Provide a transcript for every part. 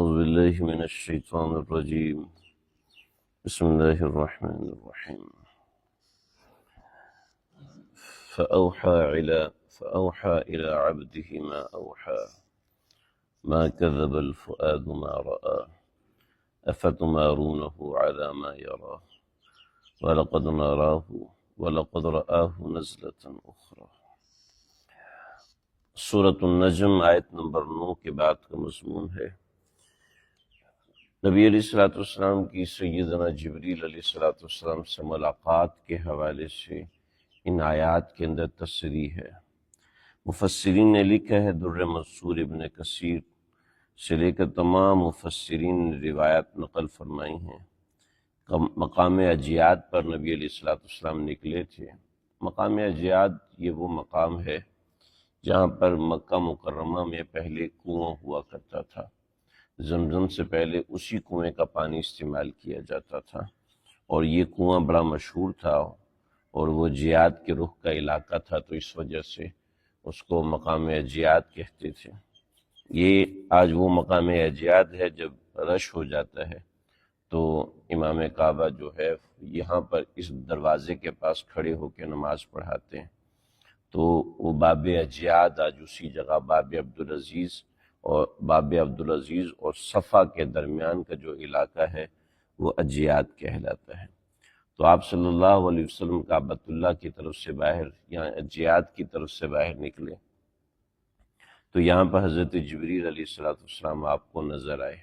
أعوذ بالله من الشيطان الرجيم بسم الله الرحمن الرحيم فأوحى إلى عبده ما أوحى ما كذب الفؤاد ما رأى أفتمارونه على ما يرى ولقد رآه نزلة أخرى۔ سورۃ النجم آیت نمبر 9 کے بعد کا مضمون ہے نبی علیہ الصلوۃ والسلام کی سیدنا جبریل علیہ الصلوۃ والسلام سے ملاقات کے حوالے سے ان آیات کے اندر تصریح ہے۔ مفسرین نے لکھا ہے، در منصور ابن کثیر سے لے کر تمام مفسرین نے روایات نقل فرمائی ہیں۔ مقام اجیاد پر نبی علیہ الصلوۃ والسلام نکلے تھے۔ مقام اجیاد یہ وہ مقام ہے جہاں پر مکہ مکرمہ میں پہلے کنواں ہوا کرتا تھا۔ زمزم سے پہلے اسی کنویں کا پانی استعمال کیا جاتا تھا، اور یہ کنواں بڑا مشہور تھا اور وہ جیاد کے رخ کا علاقہ تھا، تو اس وجہ سے اس کو مقام اجیاد کہتے تھے۔ یہ آج وہ مقام اجیاد ہے، جب رش ہو جاتا ہے تو امام کعبہ جو ہے یہاں پر اس دروازے کے پاس کھڑے ہو کے نماز پڑھاتے ہیں، تو وہ باب اجیاد آج اسی جگہ باب عبدالعزیز اور صفا کے درمیان کا جو علاقہ ہے وہ اجیاد کہلاتا ہے۔ تو آپ صلی اللہ علیہ وسلم کعبۃ اللہ کی طرف سے باہر، یہاں اجیاد کی طرف سے باہر نکلے تو یہاں پر حضرت جبریل علیہ السلام آپ کو نظر آئے،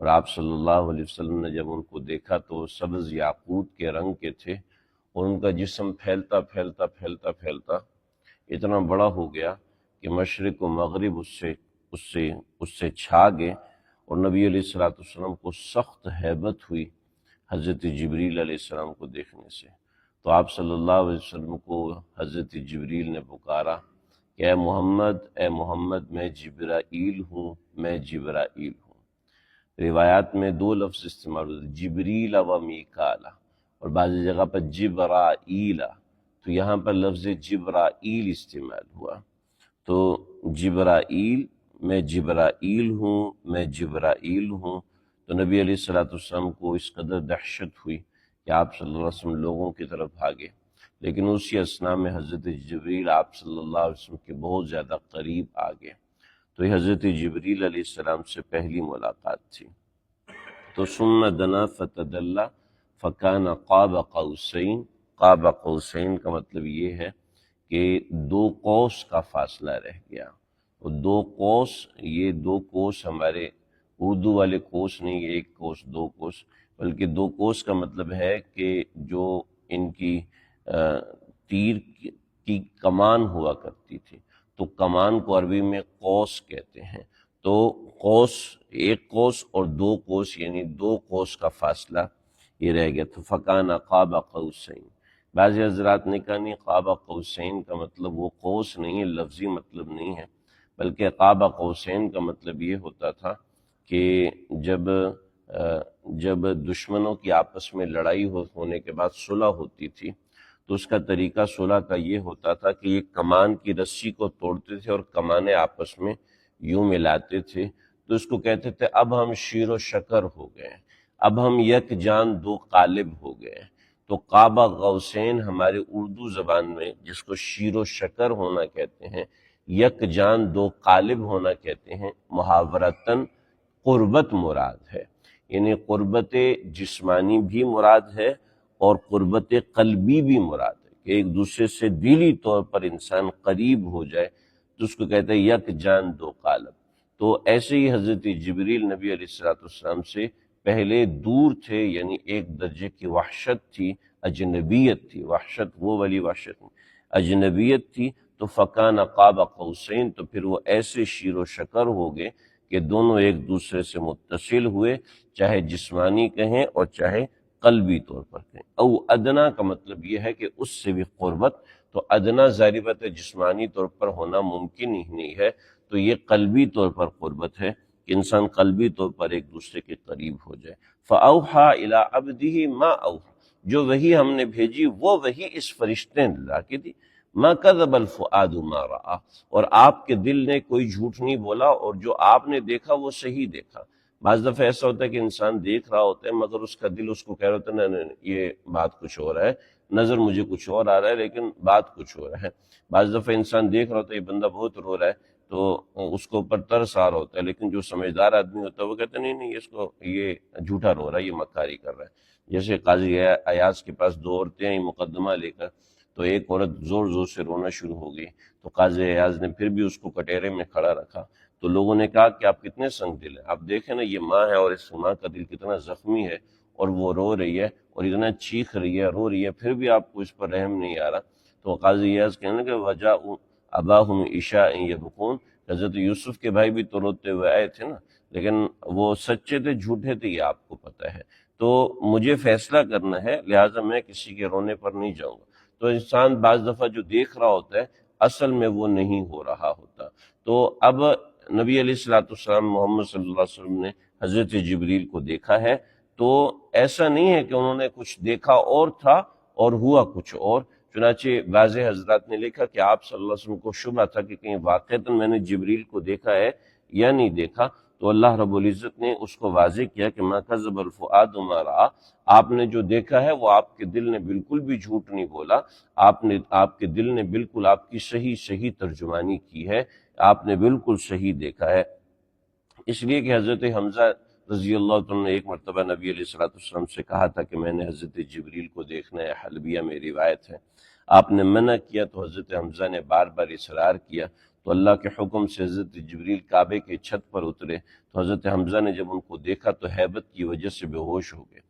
اور آپ صلی اللہ علیہ وسلم نے جب ان کو دیکھا تو وہ سبز یاقوت کے رنگ کے تھے، اور ان کا جسم پھیلتا پھیلتا پھیلتا پھیلتا اتنا بڑا ہو گیا کہ مشرق و مغرب اس سے چھا گئے، اور نبی علیہ السلام کو سخت ہیبت ہوئی حضرت جبریل علیہ السلام کو دیکھنے سے۔ تو آپ صلی اللہ علیہ وسلم کو حضرت جبریل نے پکارا کہ اے محمد میں جبرائیل ہوں، میں جبرائیل ہوں۔ روایات میں دو لفظ استعمال ہوتے ہیں، جبریل و میکالا، اور بعضی جگہ پر جبرائیل، تو یہاں پر لفظ جبرائیل استعمال ہوا۔ تو جبرائیل، میں جبرائیل ہوں، میں جبرائیل ہوں۔ تو نبی علیہ السلام کو اس قدر دہشت ہوئی کہ آپ صلی اللہ علیہ وسلم لوگوں کی طرف بھاگے، لیکن اسی اثناء میں حضرت جبریل آپ صلی اللہ علیہ وسلم کے بہت زیادہ قریب آ گئے۔ تو یہ حضرت جبریل علیہ السلام سے پہلی ملاقات تھی۔ تو ثم دنا فتدلی فکان قاب قوسین، قاب قوسین کا مطلب یہ ہے کہ 2 قوس کا فاصلہ رہ گیا۔ اور 2 قوس، یہ 2 قوس ہمارے اردو والے قوس نہیں، یہ 1 قوس 2 قوس، بلکہ 2 قوس کا مطلب ہے کہ جو ان کی تیر کی کمان ہوا کرتی تھی، تو کمان کو عربی میں قوس کہتے ہیں۔ تو قوس، 1 قوس اور 2 قوس، یعنی 2 قوس کا فاصلہ یہ رہ گیا۔ تو فکان قاب قوسین، بعض حضرات نے کہا نہیں، قاب قوسین کا مطلب وہ قوس نہیں ہے، لفظی مطلب نہیں ہے، بلکہ قاب قوسین کا مطلب یہ ہوتا تھا کہ جب دشمنوں کی آپس میں لڑائی ہونے کے بعد صلح ہوتی تھی، تو اس کا طریقہ صلح کا یہ ہوتا تھا کہ یہ کمان کی رسی کو توڑتے تھے اور کمانیں آپس میں یوں ملاتے تھے، تو اس کو کہتے تھے اب ہم شیر و شکر ہو گئے، اب ہم یک جان 2 قالب ہو گئے۔ تو قاب قوسین ہمارے اردو زبان میں جس کو شیر و شکر ہونا کہتے ہیں، یک جان 2 قالب ہونا کہتے ہیں، محاورتاً قربت مراد ہے، یعنی قربت جسمانی بھی مراد ہے اور قربت قلبی بھی مراد ہے، کہ ایک دوسرے سے دلی طور پر انسان قریب ہو جائے، تو اس کو کہتے ہیں یک جان 2 قالب۔ تو ایسے ہی حضرت جبریل نبی علیہ السلام سے پہلے دور تھے، یعنی ایک درجے کی وحشت تھی، اجنبیت تھی، وحشت وہ والی وحشت نہیں، اجنبیت تھی۔ تو فکان قاب قوسین، تو پھر وہ ایسے شیر و شکر ہو گئے کہ دونوں ایک دوسرے سے متصل ہوئے، چاہے جسمانی کہیں اور چاہے قلبی طور پر کہیں۔ او ادنا کا مطلب یہ ہے کہ اس سے بھی قربت، تو ادنا ظاہر بات ہے جسمانی طور پر ہونا ممکن ہی نہیں ہے، تو یہ قلبی طور پر قربت ہے کہ انسان قلبی طور پر ایک دوسرے کے قریب ہو جائے۔ فَأَوْحَى إِلَىٰ عَبْدِهِ مَا أَوْحَىٰ، جو وحی ہم نے بھیجی وہ وحی اس فرشتے نے لا کے دی۔ مَا كَذَبَ الْفُؤَادُ مَا رَأَىٰ، اور آپ کے دل نے کوئی جھوٹ نہیں بولا، اور جو آپ نے دیکھا وہ صحیح دیکھا۔ بعض دفعہ ایسا ہوتا ہے کہ انسان دیکھ رہا ہوتا ہے مگر اس کا دل اس کو کہہ رہا ہوتا ہے نہیں یہ بات کچھ اور ہے، نظر مجھے کچھ اور آ رہا ہے لیکن بات کچھ اور ہے۔ بعض دفعہ انسان دیکھ رہا ہوتا ہے یہ بندہ بہت رو رہا ہے تو اس کو اوپر ترس آ رہا ہوتا ہے، لیکن جو سمجھدار آدمی ہوتا ہے وہ کہتا ہے نہیں نہیں اس کو یہ جھوٹا رو رہا ہے، یہ مکاری کر رہا ہے۔ جیسے قاضی ایاز کے پاس 2 عورتیں آئیں مقدمہ لے کر، تو ایک عورت زور زور سے رونا شروع ہو گئی، تو قاضی ایاز نے پھر بھی اس کو کٹہرے میں کھڑا رکھا۔ تو لوگوں نے کہا کہ آپ کتنے سنگ دل ہیں، آپ دیکھیں نا یہ ماں ہے اور اس ماں کا دل کتنا زخمی ہے اور وہ رو رہی ہے اور اتنا چیخ رہی ہے رو رہی ہے، پھر بھی آپ کو اس پر رحم نہیں آ رہا۔ تو قاضی ایاز کہنے لگے وجاء اباہم عشاء یبکون، حضرت یوسف کے بھائی بھی تو روتے ہوئے آئے تھے نا، لیکن وہ سچے تھے جھوٹے تھے یہ آپ کو پتہ ہے، تو مجھے فیصلہ کرنا ہے لہٰذا میں کسی کے رونے پر نہیں جاؤں گا۔ تو انسان بعض دفعہ جو دیکھ رہا ہوتا ہے اصل میں وہ نہیں ہو رہا ہوتا۔ تو اب نبی علیہ الصلوۃ والسلام محمد صلی اللہ علیہ وسلم نے حضرت جبریل کو دیکھا ہے، تو ایسا نہیں ہے کہ انہوں نے کچھ دیکھا اور تھا اور ہوا کچھ اور۔ چنانچہ بعض حضرات نے لکھا کہ آپ صلی اللہ علیہ وسلم کو شبہ تھا کہ کہیں واقعتاً میں نے جبریل کو دیکھا ہے یا نہیں دیکھا، تو اللہ رب العزت نے اس کو واضح کیا کہ ما کذب الفؤاد ما رأى، آپ نے جو دیکھا ہے وہ آپ کے دل نے بالکل بھی جھوٹ نہیں بولا، آپ کے دل نے بالکل آپ کی صحیح ترجمانی کی ہے، آپ نے بالکل صحیح دیکھا ہے۔ اس لیے کہ حضرت حمزہ رضی اللہ عنہ نے ایک مرتبہ نبی علیہ الصلوۃ والسلام سے کہا تھا کہ میں نے حضرت جبریل کو دیکھنا ہے، حلبیہ میں روایت ہے، آپ نے منع کیا تو حضرت حمزہ نے بار بار اصرار کیا، تو اللہ کے حکم سے حضرت جبریل کعبے کے چھت پر اترے، تو حضرت حمزہ نے جب ان کو دیکھا تو ہیبت کی وجہ سے بے ہوش ہو گئے۔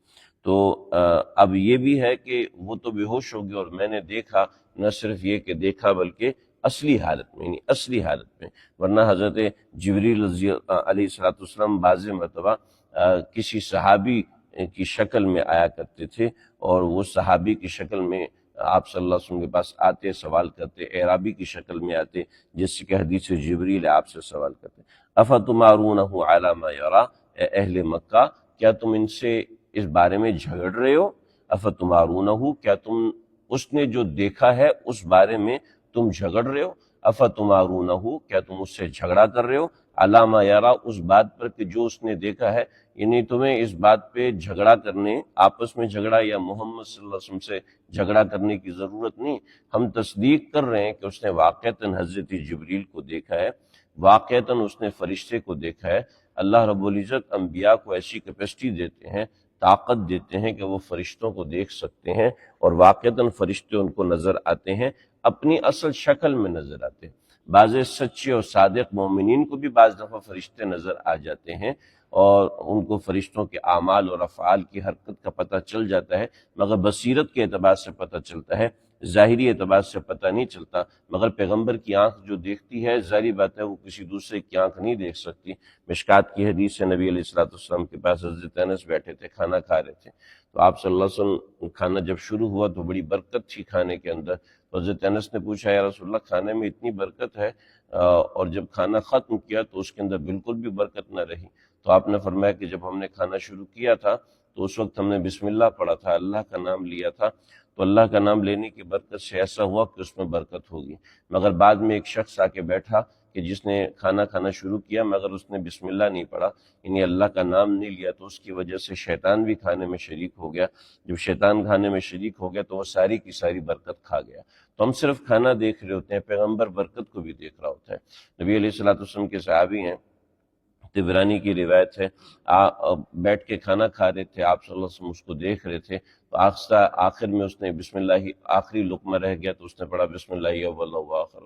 تو اب یہ بھی ہے کہ وہ تو بے ہوش ہو گئے اور میں نے دیکھا، نہ صرف یہ کہ دیکھا بلکہ اصلی حالت میں، یعنی اصلی حالت میں، ورنہ حضرت جبریل علیہ الصلوۃ والسلام بعض مرتبہ کسی صحابی کی شکل میں آیا کرتے تھے، اور وہ صحابی کی شکل میں آپ صلی اللہ علیہ وسلم کے پاس آتے، سوال کرتے، اعرابی کی شکل میں آتے، جس کہ حدیث جبریل آپ سے سوال کرتے۔ افتمارونہ علی ما یری، اے اہل مکہ کیا تم ان سے اس بارے میں جھگڑ رہے ہو؟ افتمارونہ، کیا تم اس نے جو دیکھا ہے اس بارے میں تم جھگڑ رہے ہو؟ افتمارونہ، کیا تم اس سے جھگڑا کر رہے ہو؟ علی ما یری، اس بات پر کہ جو اس نے دیکھا ہے، یعنی تمہیں اس بات پہ جھگڑا کرنے، آپس میں جھگڑا یا محمد صلی اللہ علیہ وسلم سے جھگڑا کرنے کی ضرورت نہیں۔ ہم تصدیق کر رہے ہیں کہ اس نے واقعتاً حضرت جبریل کو دیکھا ہے، واقعتاً اس نے فرشتے کو دیکھا ہے۔ اللہ رب العزت انبیاء کو ایسی کیپیسٹی دیتے ہیں، طاقت دیتے ہیں کہ وہ فرشتوں کو دیکھ سکتے ہیں، اور واقعتاً فرشتے ان کو نظر آتے ہیں، اپنی اصل شکل میں نظر آتے ہیں۔ بعض سچے اور صادق مومنین کو بھی بعض دفعہ فرشتے نظر آ جاتے ہیں، اور ان کو فرشتوں کے اعمال اور افعال کی حرکت کا پتہ چل جاتا ہے، مگر بصیرت کے اعتبار سے پتہ چلتا ہے، ظاہری اعتبار سے پتہ نہیں چلتا۔ مگر پیغمبر کی آنکھ جو دیکھتی ہے، ظاہری بات ہے وہ کسی دوسرے کی آنکھ نہیں دیکھ سکتی۔ مشکات کی حدیث ہے، نبی علیہ الصلوۃ والسلام کے پاس حضرت انس بیٹھے تھے، کھانا کھا رہے تھے، تو آپ صلی اللہ علیہ وسلم کھانا جب شروع ہوا تو بڑی برکت تھی کھانے کے اندر، تو حضرت انس نے پوچھا یا رسول اللہ کھانے میں اتنی برکت ہے، اور جب کھانا ختم کیا تو اس کے اندر بالکل بھی برکت نہ رہی۔ تو آپ نے فرمایا کہ جب ہم نے کھانا شروع کیا تھا تو اس وقت ہم نے بسم اللہ پڑھا تھا، اللہ کا نام لیا تھا، تو اللہ کا نام لینے کی برکت سے ایسا ہوا کہ اس میں برکت ہوگی۔ مگر بعد میں ایک شخص آ کے بیٹھا کہ جس نے کھانا کھانا شروع کیا مگر اس نے بسم اللہ نہیں پڑھا، یعنی اللہ کا نام نہیں لیا، تو اس کی وجہ سے شیطان بھی کھانے میں شریک ہو گیا۔ جب شیطان کھانے میں شریک ہو گیا تو وہ ساری کی ساری برکت کھا گیا۔ تو ہم صرف کھانا دیکھ رہے ہوتے ہیں، پیغمبر برکت کو بھی دیکھ رہا ہوتا ہے۔ نبی علیہ الصلوۃ والسلام کے صحابی ہیں، طبرانی کی روایت ہے، بیٹھ کے کھانا کھا رہے تھے، آپ صلی اللہ علیہ وسلم اس کو دیکھ رہے تھے، تو آخر میں اس نے بسم اللہ، آخری لقمہ رہ گیا تو اس نے پڑھا بسم اللہ اول و آخر،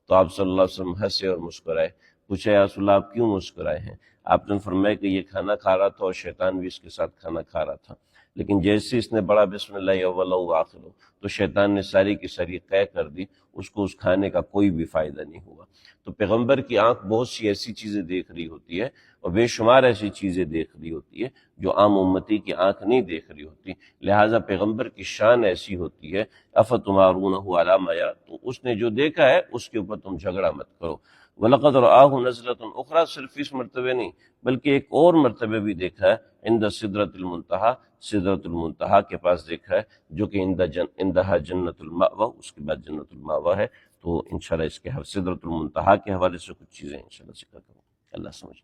تو آپ صلی اللہ علیہ وسلم ہنسے اور مسکرائے۔ پوچھا یا رسول اللہ آپ کیوں مسکرائے ہیں؟ آپ نے فرمایا کہ یہ کھانا کھا رہا تھا اور شیطان بھی اس کے ساتھ کھانا کھا رہا تھا، لیکن جیسے اس نے پڑھا بسم اللہ اول و آخر تو شیطان نے ساری کی ساری قے کر دی، اس کو اس کھانے کا کوئی بھی فائدہ نہیں ہوا۔ تو پیغمبر کی آنکھ بہت سی ایسی چیزیں دیکھ رہی ہوتی ہے، اور بے شمار ایسی چیزیں دیکھ رہی ہوتی ہے جو عام امتی کی آنکھ نہیں دیکھ رہی ہوتی، لہٰذا پیغمبر کی شان ایسی ہوتی ہے افتمارونہ علی ما یری، تو اس نے جو دیکھا ہے اس کے اوپر تم جھگڑا مت کرو۔ وَلَقَدْ رَآهُ نَزْلَةً أُخْرَىٰ، صرف اس مرتبے نہیں بلکہ ایک اور مرتبے بھی دیکھا ہے، عند سدرۃ المنتہا، سدرۃ المنتہا کے پاس دیکھا ہے، جو کہ عندہا جنت المأویٰ، اس کے بعد جنت المأویٰ ہے۔ تو انشاءاللہ اس کے سدرۃ المنتہا کے حوالے سے کچھ چیزیں انشاءاللہ ذکر کروں، اللہ سمجھ